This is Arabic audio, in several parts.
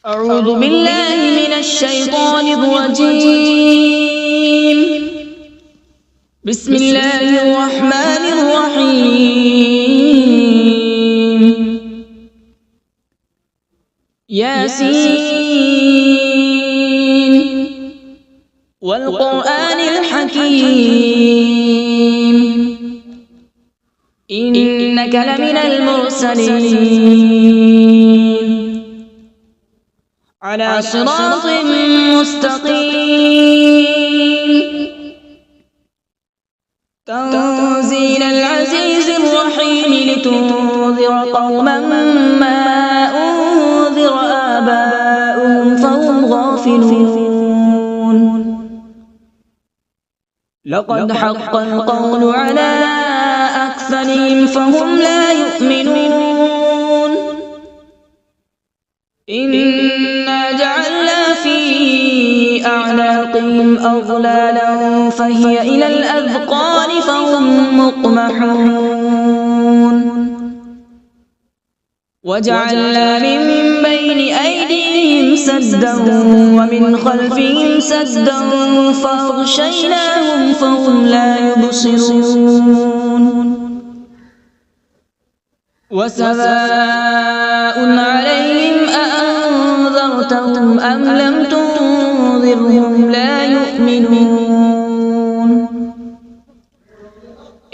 أعوذ بالله من الشيطان الرجيم. بسم الله الرحمن الرحيم. ياسين والقرآن الحكيم إنك لمن المرسلين على صراط مستقيم. تنزيل العزيز الرحيم لتنذر قوما ما أنذر آباؤهم فهم غافلون. لقد حق القول على أكثرهم فهم لا يؤمنون. إنا جعلنا في أعناقهم أغلالا فهي إلى الأذقان فهم مقمحون. وجعلنا من بين أيديهم سدا ومن خلفهم سدا فأغشيناهم فهم لا يبصرون. وسواء عليهم أأنذرتهم أم لم تنذرهم لا يؤمنون.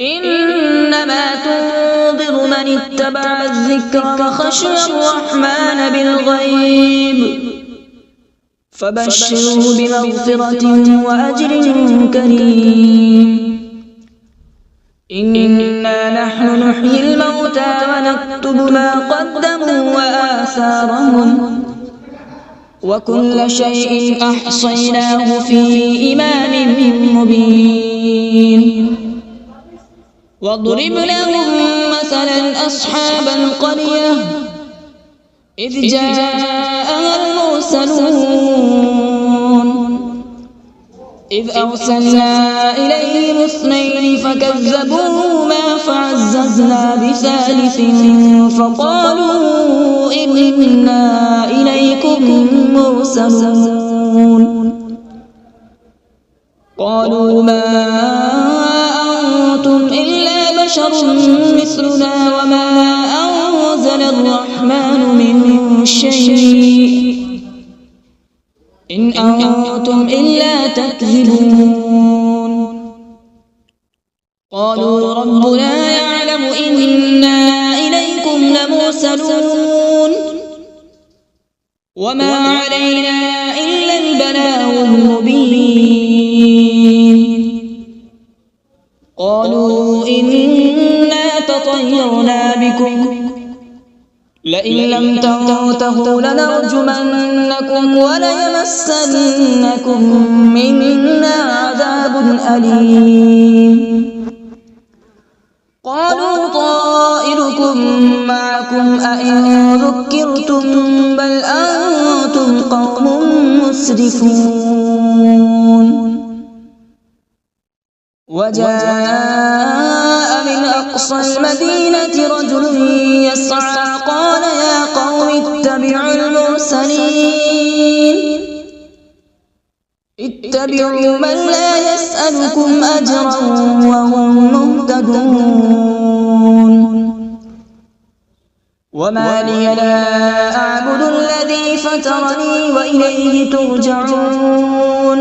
إنما تنذر من اتبع الذكر وخشي الرحمن بالغيب فبشره بمغفرة وأجر كريم. إنا نحن نحيي الموتى ونكتب ما قدموا وآثارهم وكل شيء أحصيناه في إمام مبين. واضرب لهم مثلا أصحاب القرية إذ جاءها المرسلون إذ أرسلنا إليهم اثنين فكذبوهما فعززنا بثالث فقالوا إنا إليكم مرسلون. قالوا ما أنتم إلا بشر مثلنا وما أنزل الرحمن من شيء إن أنتم إلا تكذبون. قالوا ربنا يعلم إنا إليكم لمرسلون وما علينا إلا البلاغ المبين. قالوا إنا تطيرنا بكم لئن لم تنتهوا لنرجمنكم وليمسنكم منا عذاب أليم. قالوا طائركم معكم أئن ذكرتم بل أنتم قوم مسرفون. وجاء من أقصى المدينة رجل يسعى قال يا قوم اتبعوا المرسلين اتبعوا من لا يسألكم أجرا وهم مهتدون. وما لي لا أعبد الذي فطرني وإليه ترجعون.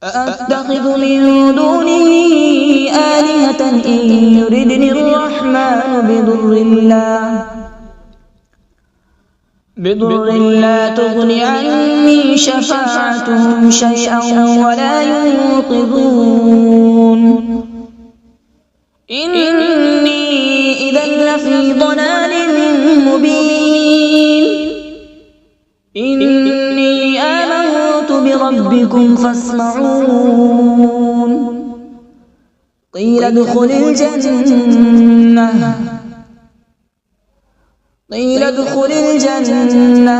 أأتخذ من دونه آلهة إن يردني الرحمن بضر لا تغن عني شفاعتهم شيئا ولا ينقذون. إني إذا لفي ضلال مبين. إني آمنت بربكم فاسمعون. قيل ادخل الجنة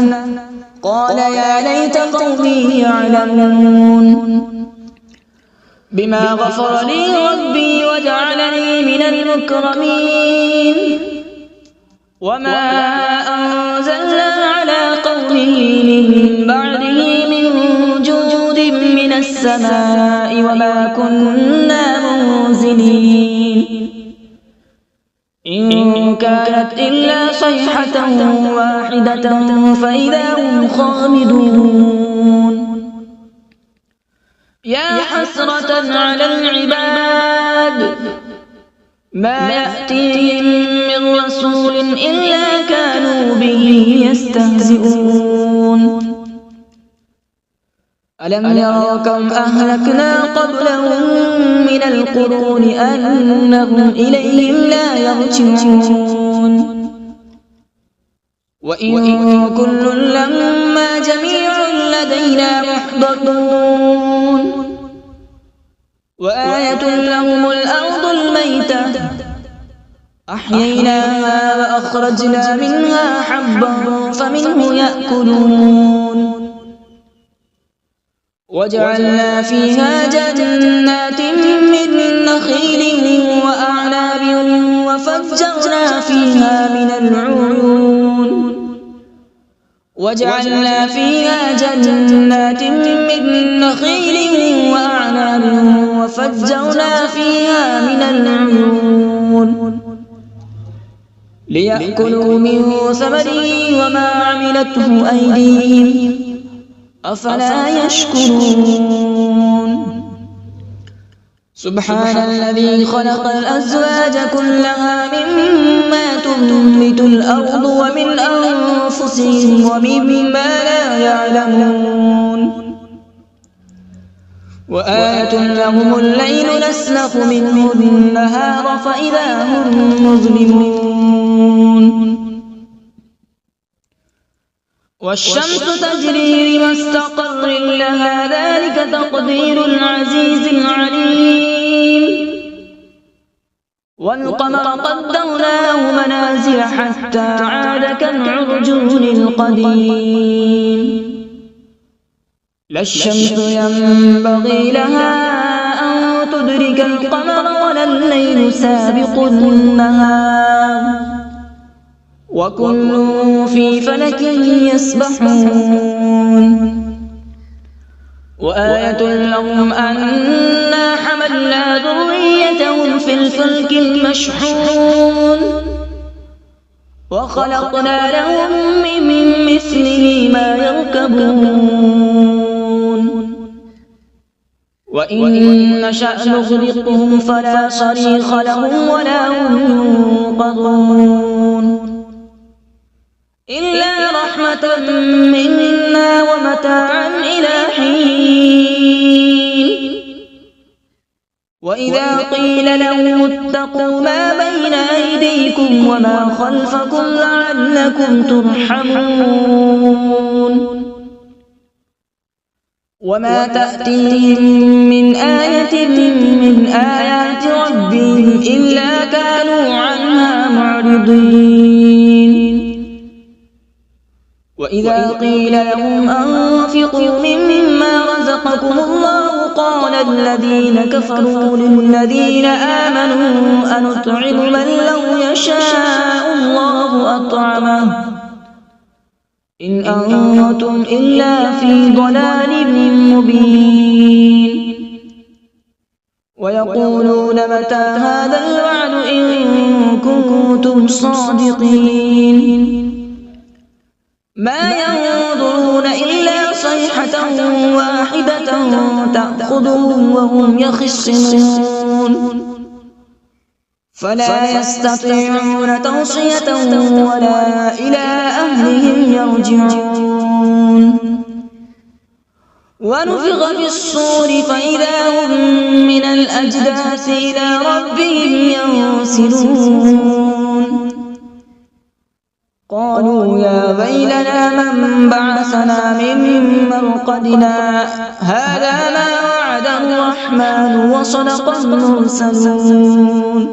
قال يا ليت قومي يعلمون. بما غفر لي ربي وجعلني من المكرمين. وما أنزلنا على رسله من بعده من جود من السماء وما كنا منزلين إن كانت إلا صيحة واحدة فإذا هم خامدون يا حسرة على العباد ما يأتيهم من رسول إلا كانوا به يستهزئون ألم يروا كم أهلكنا قبلهم من القرون أنهم إليهم لا يرجعون وإن كل لما جميع لدينا محضرون وآية لهم الأرض الميتة أحييناها وأخرجنا منها حبا فمنه يأكلون وجعلنا فيها جنات من نخيل وأعناب وفجرنا فيها من العيون وجعلنا فيها جنات من نخيل وأعناب وفجرنا فيها من العيون ليأكلوا من ثمره وما عملته أيديهم أفلا يشكرون سبحان الذي خلق الأزواج كلها مما تنبت الأرض ومن أنفسهم ومما لا يعلمون وآية لهم الليل نسلخ منه النهار فإذا هم مظلمون والشمس تجري لمستقر لها ذلك تقدير العزيز العليم والقمر قدرناه منازل حتى عاد كالعرجون القديم لا الشمس ينبغي لها أن تدرك القمر ولا الليل سابق النهار وكل في فلك يسبحون وآية لهم أنا حملنا ذريتهم في الفلك المشحون وخلقنا لهم من مثله ما يركبون وإن نشأ نغرقهم فلا صريخ لهم ولا هم ينقذون إلا رحمة منا ومتاعا إلى حين وإذا قيل لهم اتقوا ما بين أيديكم وما خلفكم لعلكم ترحمون وما تأتيهم من آية من آيات ربهم إلا كانوا عنها معرضين وإذا قيل لهم أنفقوا مما رزقكم الله قال الذين كفروا للذين آمنوا أنطعم من لو يشاء الله أطعمه إن أنتم إلا في ضلال مبين ويقولون متى هذا الوعد إن كنتم صادقين ما ينظرون إلا صيحة واحدة تأخذهم وهم يخصمون فلا يستطيعون توصية ولا إلى أهلهم يرجعون ونفخ في الصور فإذا هم من الأجداث إلى ربهم ينسلون قالوا يا ويلنا من بعثنا من مرقدنا هذا ما وعد الرحمن وصدق المرسلون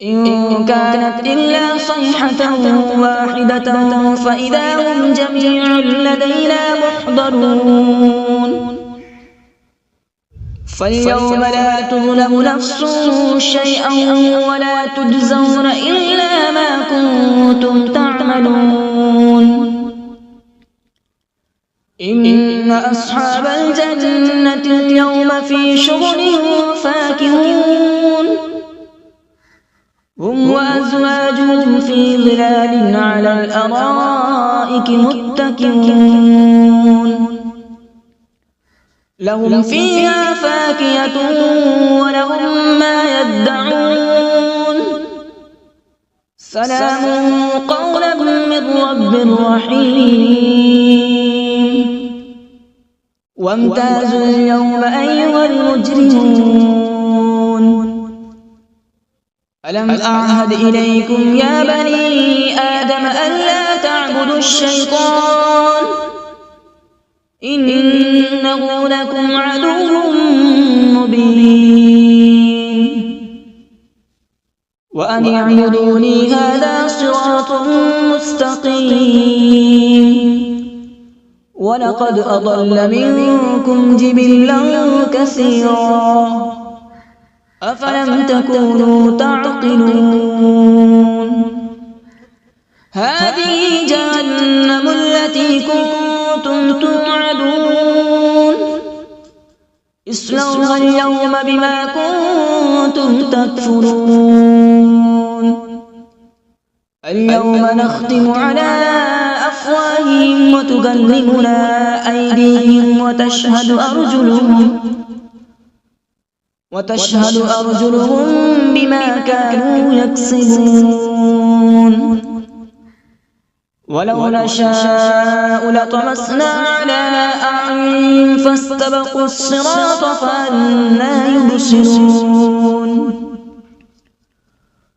إن كانت إلا صيحة واحدة فإذا هم جميع لدينا محضرون فاليوم لا تظلم نفس شيئا ولا تجزون إلا ما كنتم تعملون إن أصحاب الجنة اليوم في شغل فاكهون هم وأزواجهم في ظلال على الأرائك متكئون لهم فيها فاكهة ولهم ما يدعون سلام قولا من رب رحيم وامتازوا اليوم أيها المجرمون ألم أعهد إليكم يا بني آدم ألا تعبدوا الشيطان إنه لكم عدو مبين وأن اعبدوني هذا صراط مستقيم ولقد أضل منكم جبلا كثيرا أفلم تكونوا تعقلون هذه جهنم التي كنتم توعدون اصلوها اليوم بما كنتم تكفرون اليوم نختم على أفواههم وتكلمنا أيديهم وتشهد أرجلهم بما كانوا يكسبون ولو نشاء لطمسنا على أعينهم فاستبقوا الصراط فأنى يبصرون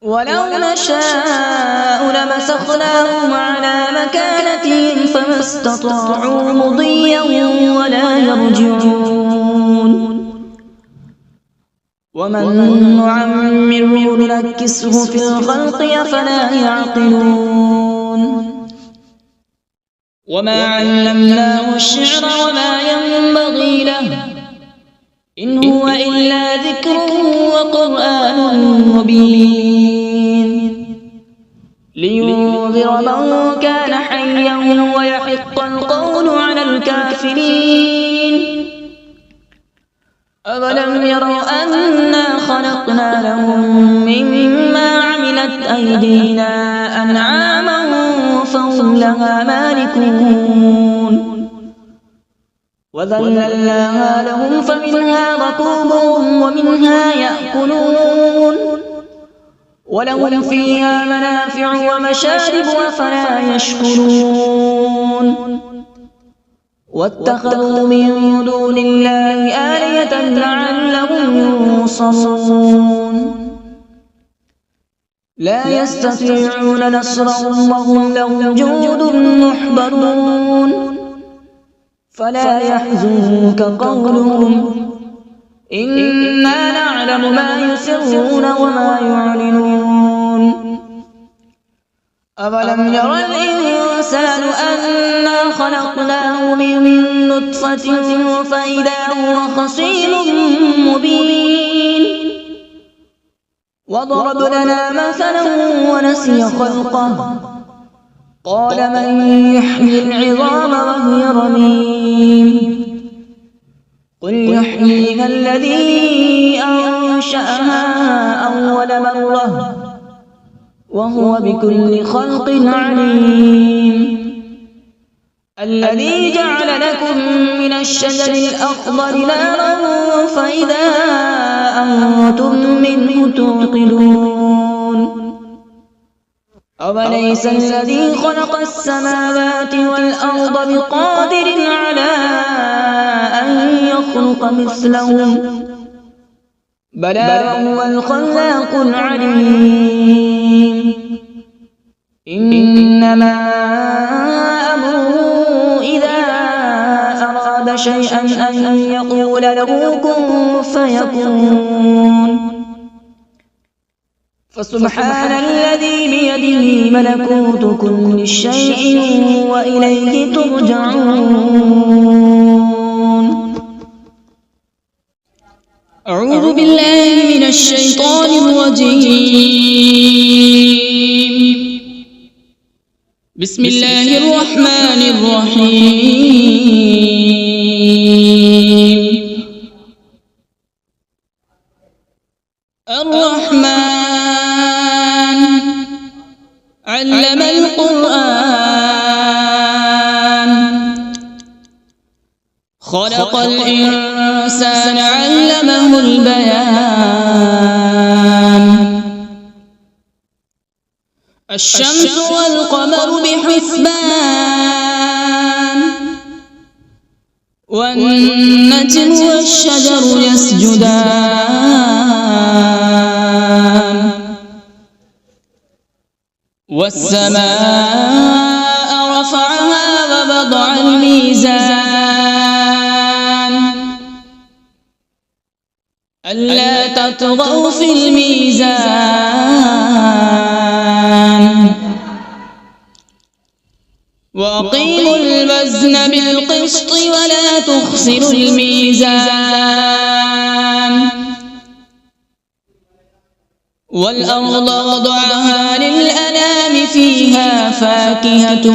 ولو نشاء لمسخناهم على مكانتهم فما استطاعوا مضيا ولا يرجعون ومن نعمره ننكسه في الخلق أفلا يعقلون وما علمناه الشعر وما ينبغي له إن هو إلا ذكر وقرآن مبين لينذر من كان حيا ويحق القول على الكافرين أولم يروا أنا خلقنا لهم مما عملت أيدينا أنعاما فهم لها مالكون وذللناها لهم فمنها ركوبهم ومنها يأكلون ولهم فيها منافع ومشارب أفلا يشكرون واتخذوا من دون الله آلهة لعلهم ينصرون لا يستطيعون نصرهم وهم لهم جند محضرون فلا يحزنك قولهم إنا نعلم ما يسرون وما يعلنون أولم ير الإنسان أنا خلقناه من نطفة فإذا هو خصيم مبين وضرب لنا مثلا ونسي خلقه قال من يحيي العظام وهي رميم قل يحييها الذي أنشأها أول مرة وهو بكل خلق عليم الذي جعل لكم من الشجر الأخضر نارا فإذا أنتم منه توقدون أوليس الذي خلق السماوات والأرض بقادر على أن يخلق مثلهم بلى وهو الخلاق العليم إنما أمره إذا أراد شيئا أن يقول له كن فيكون فسبحان الذي بيده ملكوت كل شيء وإليه ترجعون. أعوذ بالله من الشيطان الرجيم. بسم الله الرحمن الرحيم. الرحمن علم القرآن، خلق الإنسان علمه البيان. الشمس والقمر بحسبان، والنجم والشجر يسجدان. والسماء رفعها ووضع الميزان، ألا تطغوا في الميزان. وأقيموا الوزن بالقسط ولا تخسروا الميزان. والأرض وضعها للأنام، فيها فاكهة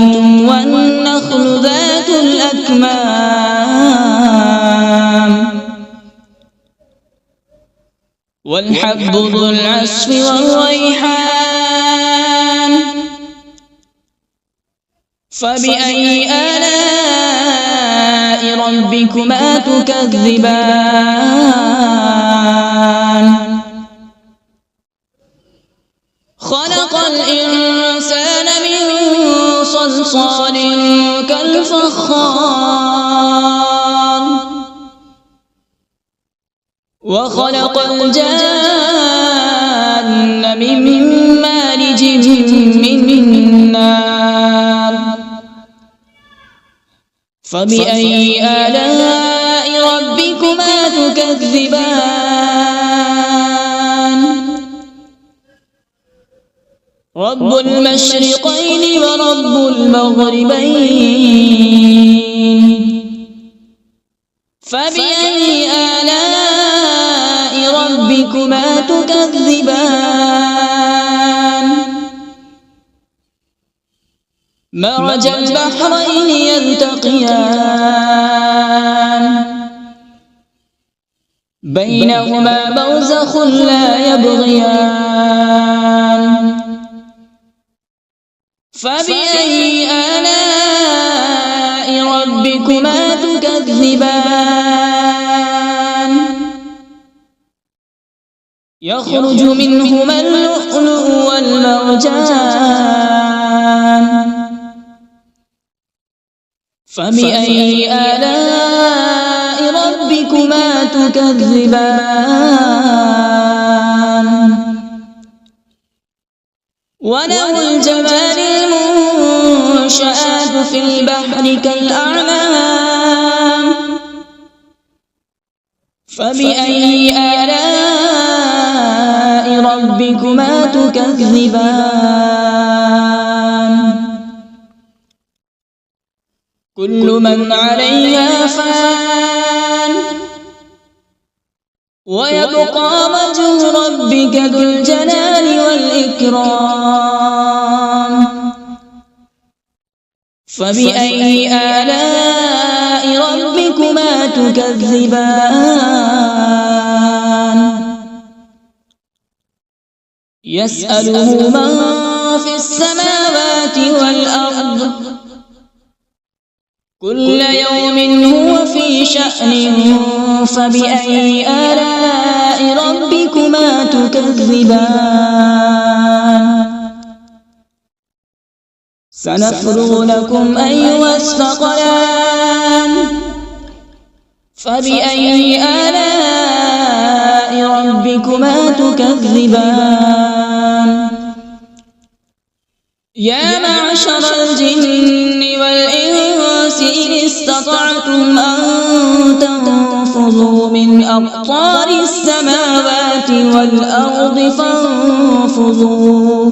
والنخل ذات الأكمام، والحب ذو العصف والريحان. فبأي آلاء ربكما تكذبان؟ خلق الإنسان من صلصال كالفخار، وخلق الجان من مارج من نار. فبأي آلاء ربكما تكذبان؟ رب المشرقين ورب المغربين. فبأي آلاء ربكما تكذبان؟ مرج البحرين يلتقيان، بينهما برزخ لا يبغيان. فبأي آلاء ربكما تكذبان؟ يخرج منهما اللؤلؤ والمرجان. فبأي آلاء ربكما تكذبان؟ وله الجوار المنشآت في البحر كالأعلام. فبأي آلاء ربكما تكذبان؟ كل من عليها فان، ويبقى وجه ربك ذو الجلال والإكرام. فبأي آلاء ربكما تكذبان؟ يسأله من في السماوات والأرض، كل يوم هو في شأن. فبأي آلاء ربكما تكذبان؟ سنفرغ لكم أيها الثقلان. فبأي آلاء ربكما تكذبان؟ يا معشر الجن والإنس إن استطعتم أن تنفذوا من أقطار السماوات والأرض فانفذوا،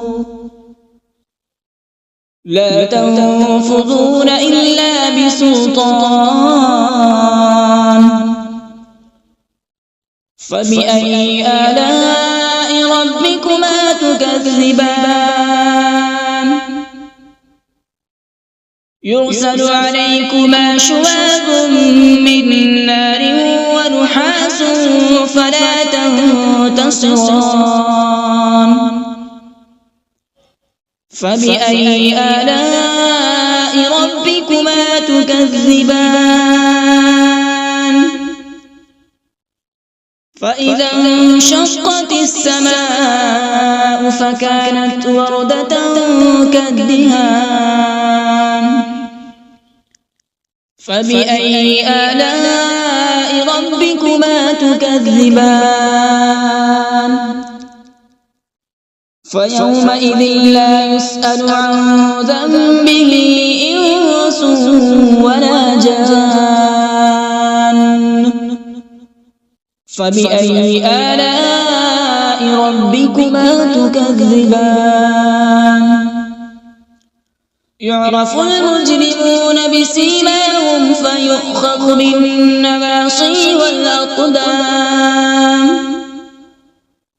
لا تنفذون إلا بسلطان. فبأي آلاء ربكما تكذبان؟ يرسل عليكما شواظ من نار ونحاس فلا تنتصران فبأي آلاء ربكما تكذبان فإذا انشقت السماء فكانت وردة كالدهان فبأي آلاء ربكما تكذبان فيومئذ لا يسأل عن ذنبه إنس ولا جان فبأي آلاء ربكما تكذبان يعرف المجرمون بسيماهم فيؤخذ بالنواصي والأقدام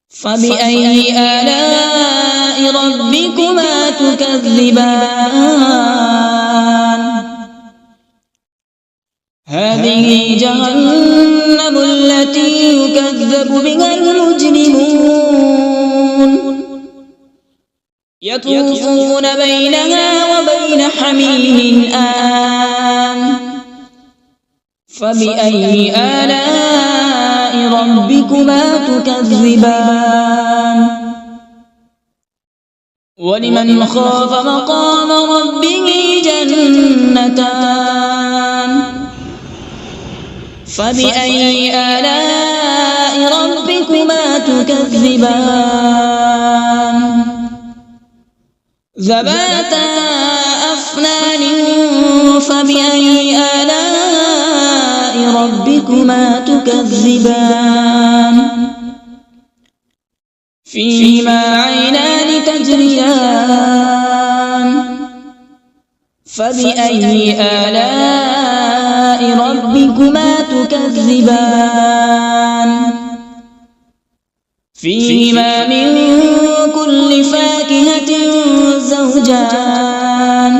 فبأي آلاء ربكما تكذبان هذه جهنم التي يكذب بها المجرمون يطوفون بينها وبين حميم آن فبأي آلاء ربكما تكذبان ولمن خاف مقام ربه جنتان فبأي آلاء ربكما تكذبان ذواتا أفنان فبأي آلاء ربكما تكذبان فيهما عينان تجريان فبأي آلاء ربكما تكذبان فيهما من كل فاكهة زوجان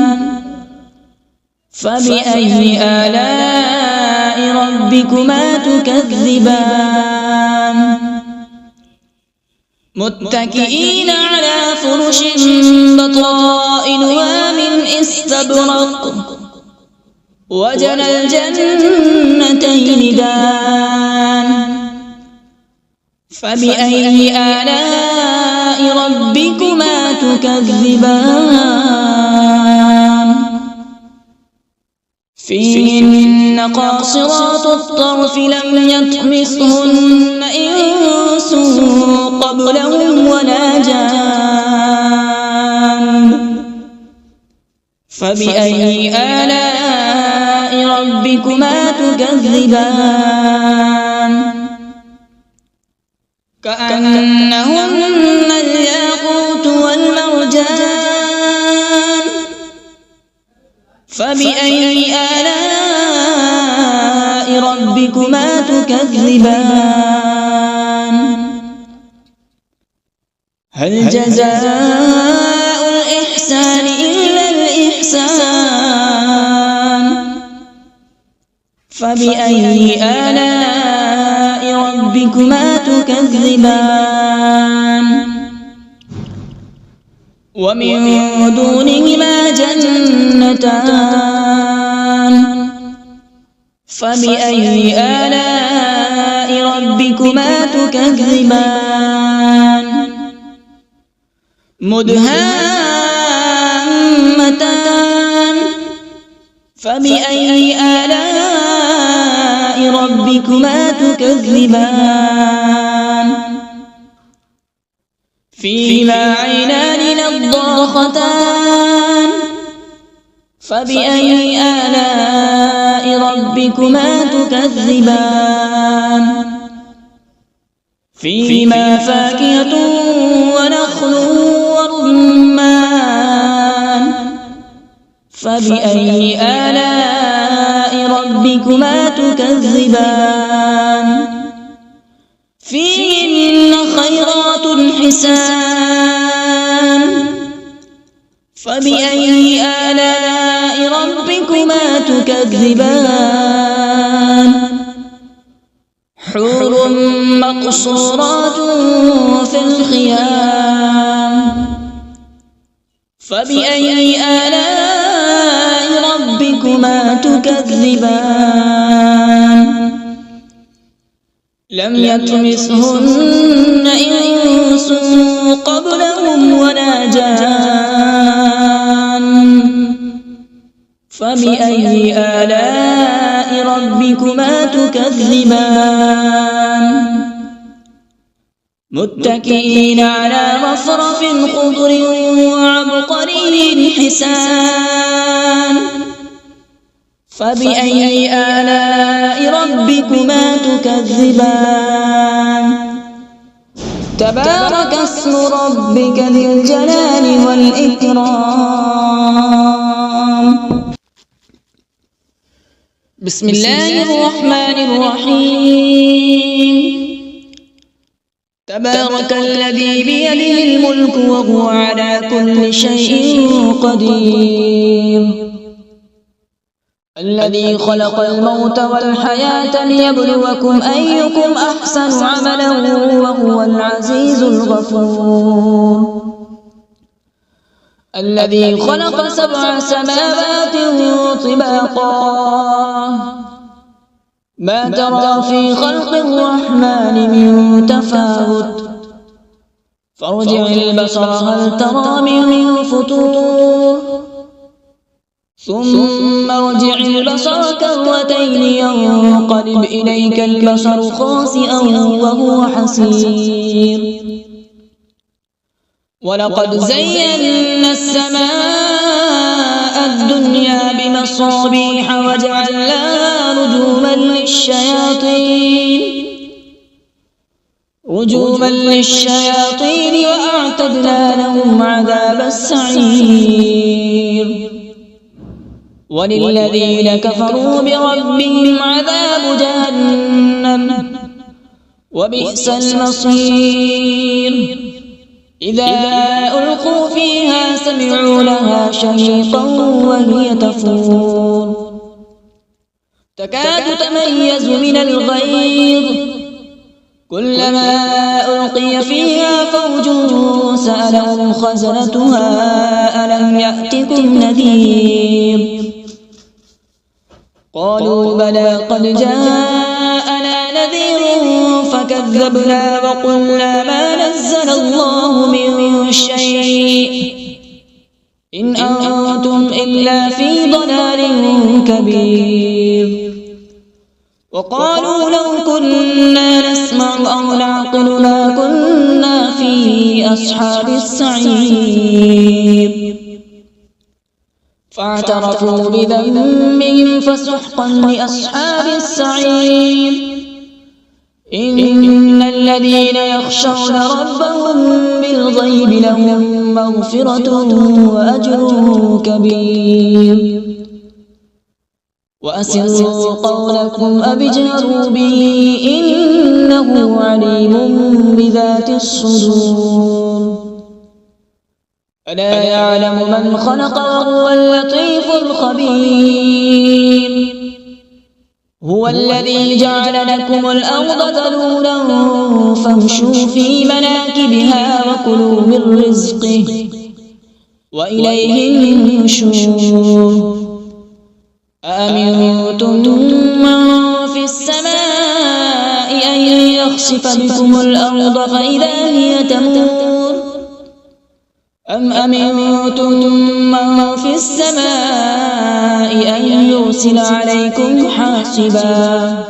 فبأي آلاء ربكما تكذبان متكئين على فرش بطائنها من استبرق وجنى الجنتين دان فبأي آلاء ربكما تكذبان فيهن قاصرات الطرف لم يطمثهن إنس قبلهم ولا جان فبأي آلاء ربكما تكذبان كأنهن الياقوت والمرجان فبأي آلاء ربكما تكذبان هل جزاء الإحسان إلا الإحسان فبأي آلاء ربكما تكذبان ومن دونهما جنتان فبأي آلاء ربكما تكذبان مدهامتان فبأي آلاء ربكما تكذبان فيهما عينان نضاختان فبأي آلاء ربكما تكذبان فيهما فاكهة ونخل ورمان فبأي آلاء ربكما تكذبان فيهن خيرات حسان فبأي آلاء ربكما تكذبان حور مقصورات في الخيام فبأي آلاء ربكما تكذبان لم يطمثهن إنس قبلهم ولا جان فبأي آلاء ربكما تكذبان متكئين على رفرف خضر وعبقري حسان فبأي آلاء ربكما تكذبان تبارك اسم ربك ذي الجلال والإكرام بسم الله الرحمن الرحيم تبارك الذي بيده الملك وهو على كل شيء قدير الذي خلق الموت والحياة ليبلوكم أيكم أحسن عملا وهو العزيز الغفور الذي خلق 7 سماوات طباقا ما ترى في خلق الرحمن من تفاوت فارجع البصر هل ترى من فطور ثم ارجع البصر كرتين ينقلب إليك البصر خاسئا وهو حسير ولقد زينا السماء الدنيا بمصابيح وجعلناها رجوما للشياطين وأعتدنا لهم عذاب السعير وللذين كفروا بربهم عذاب جهنم وبئس المصير إذا ألقوا فيها سمعوا لها شهيقا وهي تفور تكاد تميز من الغيظ كلما ألقي فيها فوج سألهم خزنتها ألم يأتكم نذير قالوا بلى قد جاءنا نذير فكذبنا وقلنا ما نزل الله من شيء إن أنتم إلا في ضلال كبير وقالوا لو كنا نسمع أو نعقل ما كنا في أصحاب السعير فاعترفوا بذنبهم فسحقا لأصحاب السعير إن الذين يخشون ربهم بالغيب لهم مغفرة وأجر كبير وأسروا قولكم أو اجهروا به إنه عليم بذات الصدور ألا يعلم من خلق وهو اللطيف الخبير هو الذي جعل لكم الأرض ذلولا فامشوا في مناكبها وكلوا من رزقه وإليه النشور أأمنتم من في السماء أن يخسف بكم الأرض فإذا هي تمور أم أمنتم من في السماء أن يرسل عليكم حاصبا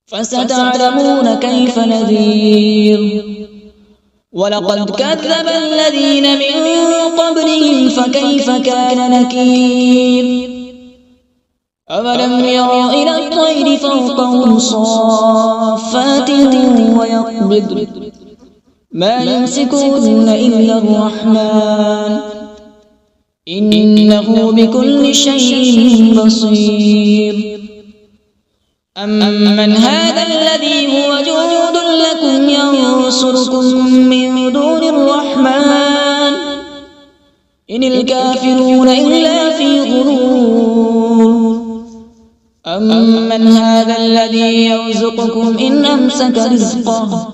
فستعلمون كيف نذير ولقد كذب الذين من قبلهم فكيف كان نكير أولم يروا إلى الطير فوقهم صافات ويقبض ما يمسكهن إلا الرحمن إنه بكل شيء بصير أمن هذا الذي هو جند لكم ينصركم من دون الرحمن إن الكافرون إلا في غرور أمن هذا الذي يرزقكم إن أمسك رزقه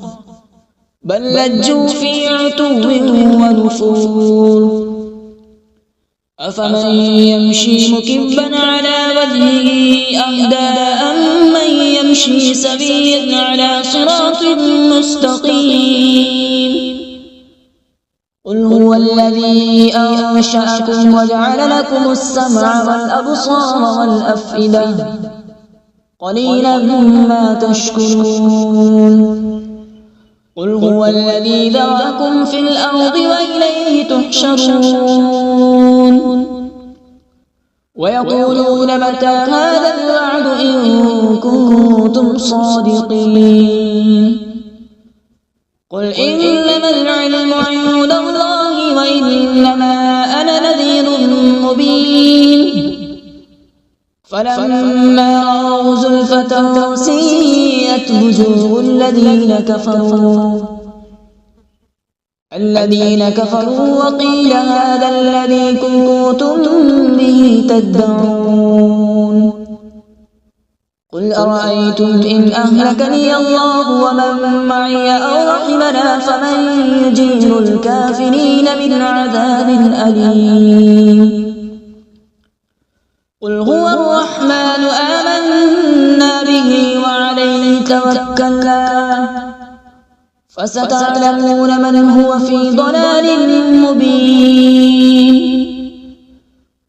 بل لجوا في عتو ونفور أفمن يمشي مكبا على وجهه أهدى أمن يمشي سويا على صراط مستقيم قل هو الذي أنشأكم وجعل لكم السمع والأبصار والأفئدة قليلا ما تشكرون قل هو الذي ذرأكم في الأرض وإليه تحشرون ويقولون متى هذا الوعد إن كنتم صادقين قل إنما العلم عند الله وإنما أنا نذير مبين فلما رأوا زلفة سيئت وجوه الذين كفروا وقيل هذا الذي كنتم به تدعون قل أرأيتم إن أهلكني الله ومن معي أو رحمنا فمن يجير الكافرين من عذاب أليم قل هو الرحمن آمنا به وعليه توكلنا فستعلمون من هو في ضلال مبين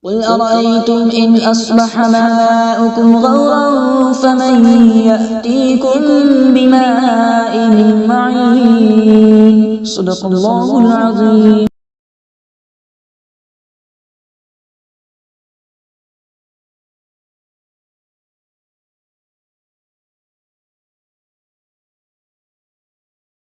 قل أرأيتم إن أصبح ماؤكم غورا فمن يأتيكم بماء معين صدق الله العظيم.